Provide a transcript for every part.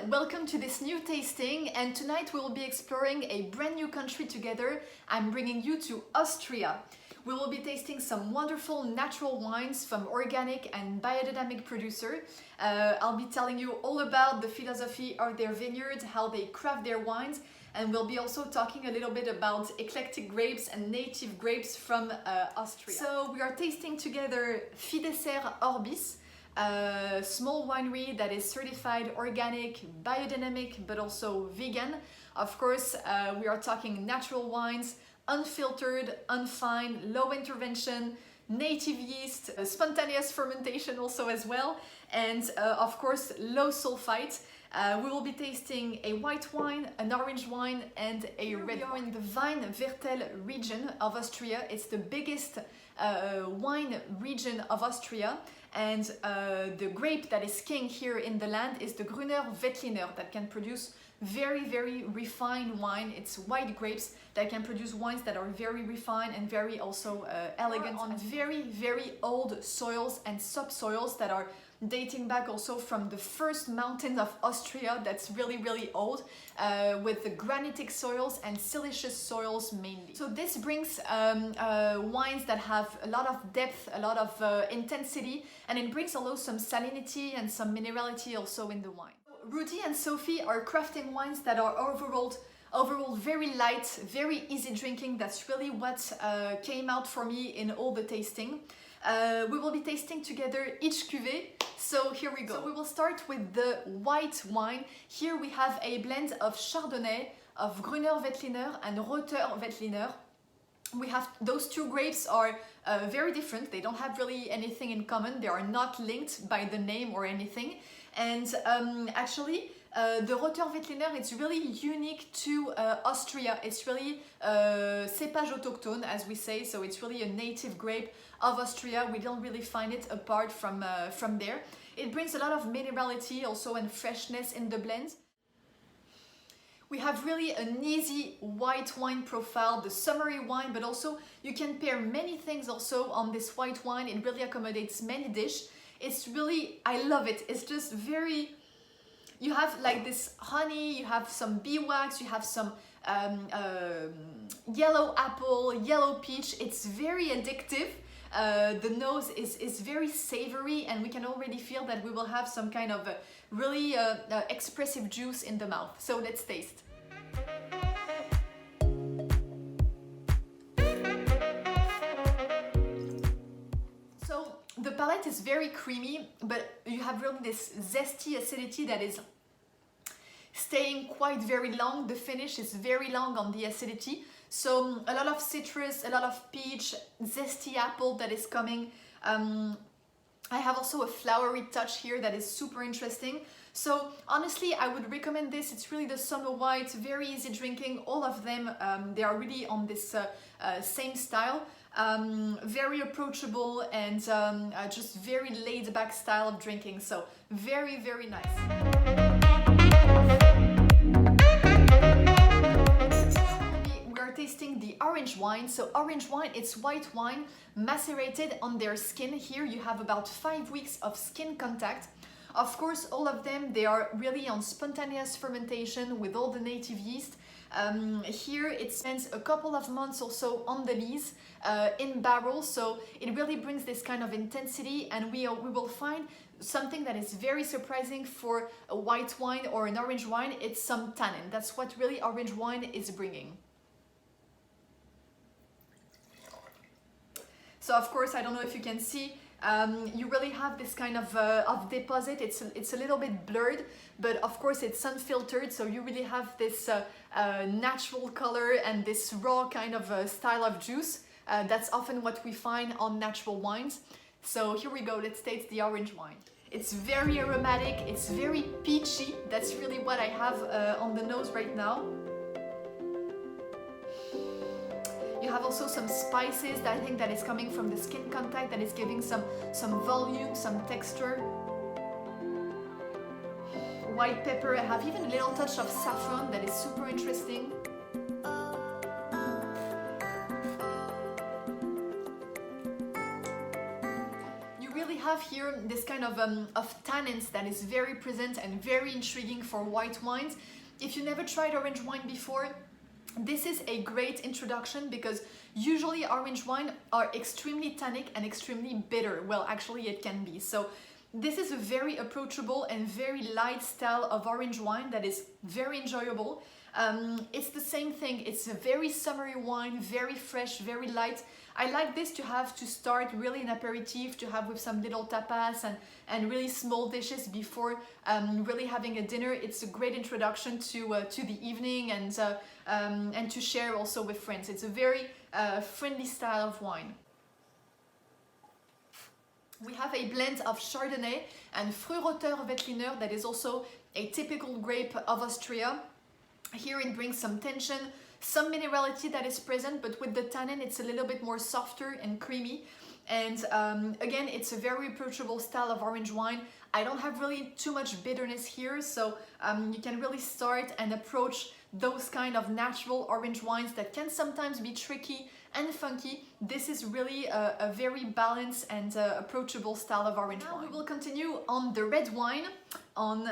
welcome to this new tasting, and tonight we will be exploring a brand new country together. I'm bringing you to Austria. We will be tasting some wonderful natural wines from organic and biodynamic producer. I'll be telling you all about the philosophy of their vineyards, how they craft their wines, and we'll be also talking a little bit about eclectic grapes and native grapes from Austria. So we are tasting together Fidesser Orbis, a small winery that is certified organic, biodynamic, but also vegan. Of course, we are talking natural wines, unfiltered, unfined, low intervention, native yeast, spontaneous fermentation also as well, and of course low sulfite. We will be tasting a white wine, an orange wine, and a red wine in the Weinviertel region of Austria. It's the biggest wine region of Austria, and the grape that is king here in the land is the Grüner Veltliner that can produce very refined wine. It's white grapes that can produce wines that are very refined and very also elegant on very old soils and subsoils that are dating back also from the first mountains of Austria. That's really old, with the granitic soils and siliceous soils mainly. So this brings wines that have a lot of depth, a lot of intensity, and it brings also some salinity and some minerality also in the wine. Rudy and Sophie are crafting wines that are overall very light, very easy drinking. That's really what came out for me in all the tasting. We will be tasting together each cuvée, so here we go. So we will start with the white wine. Here we have a blend of Chardonnay, of Grüner Veltliner and Roter Veltliner. We have those two grapes are very different. They don't have really anything in common. They are not linked by the name or anything. And actually, the Roter Veltliner, it's really unique to Austria. It's really cépage autochtone, as we say, so it's really a native grape of Austria. We don't really find it apart from there. It brings a lot of minerality also and freshness in the blend. We have really an easy white wine profile, the summery wine, but also you can pair many things also on this white wine. It really accommodates many dishes. It's really, I love it. It's just very, you have like this honey, you have some beeswax, you have some yellow apple, yellow peach. It's very addictive. The nose is very savory, and we can already feel that we will have some kind of really expressive juice in the mouth. So let's taste. So the palate is very creamy, but you have really this zesty acidity that is staying quite very long. The finish is very long on the acidity. So a lot of citrus, a lot of peach, zesty apple that is coming. I have also a flowery touch here that is super interesting. So honestly, I would recommend this. It's really the summer white, very easy drinking. All of them, they are really on this same style. Very approachable and just very laid back style of drinking. So very nice. Tasting the orange wine. So orange wine, it's white wine macerated on their skin. Here you have about 5 weeks of skin contact. Of course, all of them, they are really on spontaneous fermentation with all the native yeast. Here it spends a couple of months also on the lees in barrels, so it really brings this kind of intensity, and we will find something that is very surprising for a white wine or an orange wine. It's some tannin. That's what really orange wine is bringing. So of course, I don't know if you can see, you really have this kind of deposit. It's a little bit blurred, but of course it's unfiltered, so you really have this natural color and this raw kind of style of juice. That's often what we find on natural wines. So here we go, let's taste the orange wine. It's very aromatic, it's very peachy. That's really what I have on the nose right now. You have also some spices that I think that is coming from the skin contact, that is giving some volume, some texture. White pepper, I have even a little touch of saffron that is super interesting. You really have have here this kind of tannins that is very present and very intriguing for white wines. If you never tried orange wine before, this is a great introduction because usually orange wine are extremely tannic and extremely bitter. Well, actually it can be. So this is a very approachable and very light style of orange wine that is very enjoyable. It's the same thing, it's a very summery wine, very fresh, very light. I like this to start really an aperitif, to have with some little tapas and really small dishes before really having a dinner. It's a great introduction to the evening and to share also with friends. It's a very friendly style of wine. We have a blend of Chardonnay and Frühroter Veltliner that is also a typical grape of Austria. Here it brings some tension, some minerality that is present, but with the tannin it's a little bit more softer and creamy. And again, it's a very approachable style of orange wine. I don't have really too much bitterness here, so you can really start and approach those kind of natural orange wines that can sometimes be tricky and funky. This is really a very balanced and approachable style of orange wine. Now we will continue on the red wine, on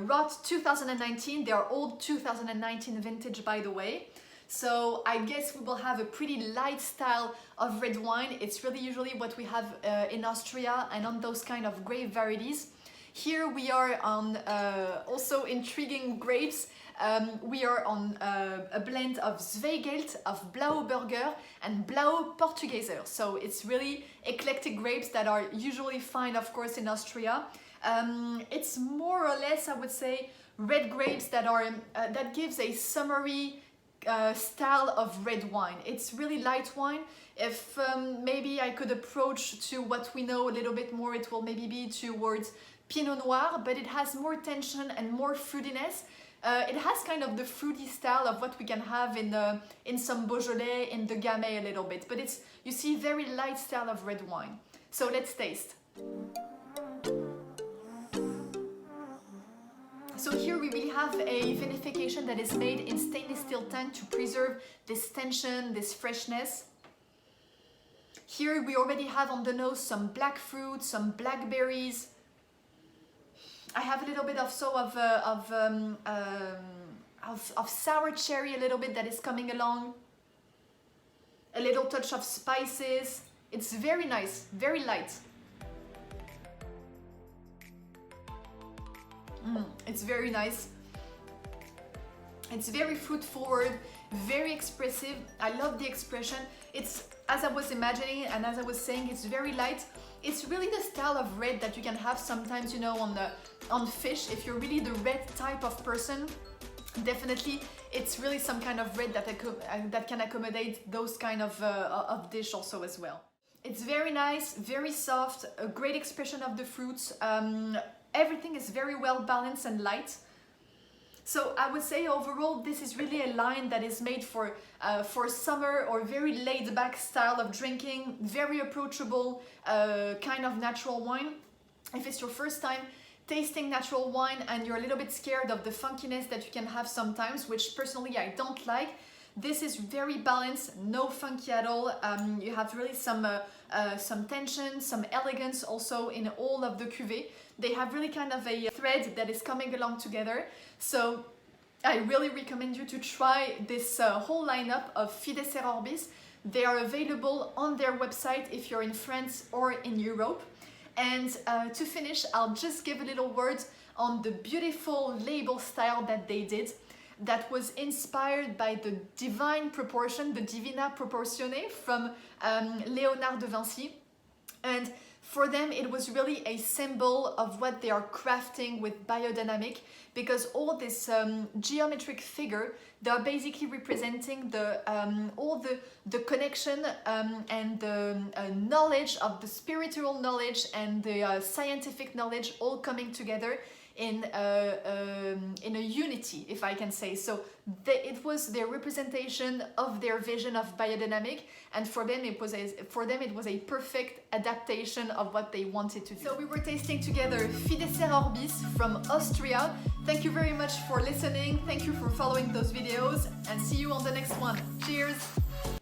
Rot 2019. They are all 2019 vintage, by the way. So I guess we will have a pretty light style of red wine. It's really usually what we have in Austria and on those kind of grape varieties. Here we are on also intriguing grapes. We are on a blend of Zweigelt, of Blaue Burger and Blaue Portugieser. So it's really eclectic grapes that are usually found, of course, in Austria. It's more or less, I would say, red grapes that are that gives a summery style of red wine. It's really light wine. If maybe I could approach to what we know a little bit more, it will maybe be towards Pinot Noir, but it has more tension and more fruitiness. It has kind of the fruity style of what we can have in some Beaujolais, in the Gamay a little bit, but it's, you see, very light style of red wine. So let's taste. So here we really have a vinification that is made in stainless steel tank to preserve this tension, this freshness. Here we already have on the nose some black fruit, some blackberries. I have a little bit of sour cherry, a little bit that is coming along. A little touch of spices. It's very nice, very light. It's very nice. It's very fruit forward, very expressive. I love the expression. It's, as I was imagining and as I was saying, it's very light. It's really the style of red that you can have sometimes, you know, on fish. If you're really the red type of person, definitely it's really some kind of red that can accommodate those kind of dish also as well. It's very nice, very soft, a great expression of the fruits. Everything is very well balanced and light. So I would say overall this is really a line that is made for summer or very laid back style of drinking, very approachable kind of natural wine. If it's your first time tasting natural wine and you're a little bit scared of the funkiness that you can have sometimes, which personally I don't like, this is very balanced, no funky at all. You have really some tension, some elegance also in all of the cuvées. They have really kind of a thread that is coming along together. So I really recommend you to try this whole lineup of Fidesser Orbis. They are available on their website if you're in France or in Europe. And to finish, I'll just give a little word on the beautiful label style that they did, that was inspired by the divine proportion, the Divina Proportione from Léonard de Vinci. And for them, it was really a symbol of what they are crafting with biodynamic, because all this geometric figure, they're basically representing all the connection and the knowledge of the spiritual knowledge and the scientific knowledge all coming together in a unity, if I can say. So it was their representation of their vision of biodynamic, and for them it was a perfect adaptation of what they wanted to do. So we were tasting together Fidesser Orbis from Austria. Thank you very much for listening. Thank you for following those videos, and see you on the next one. Cheers!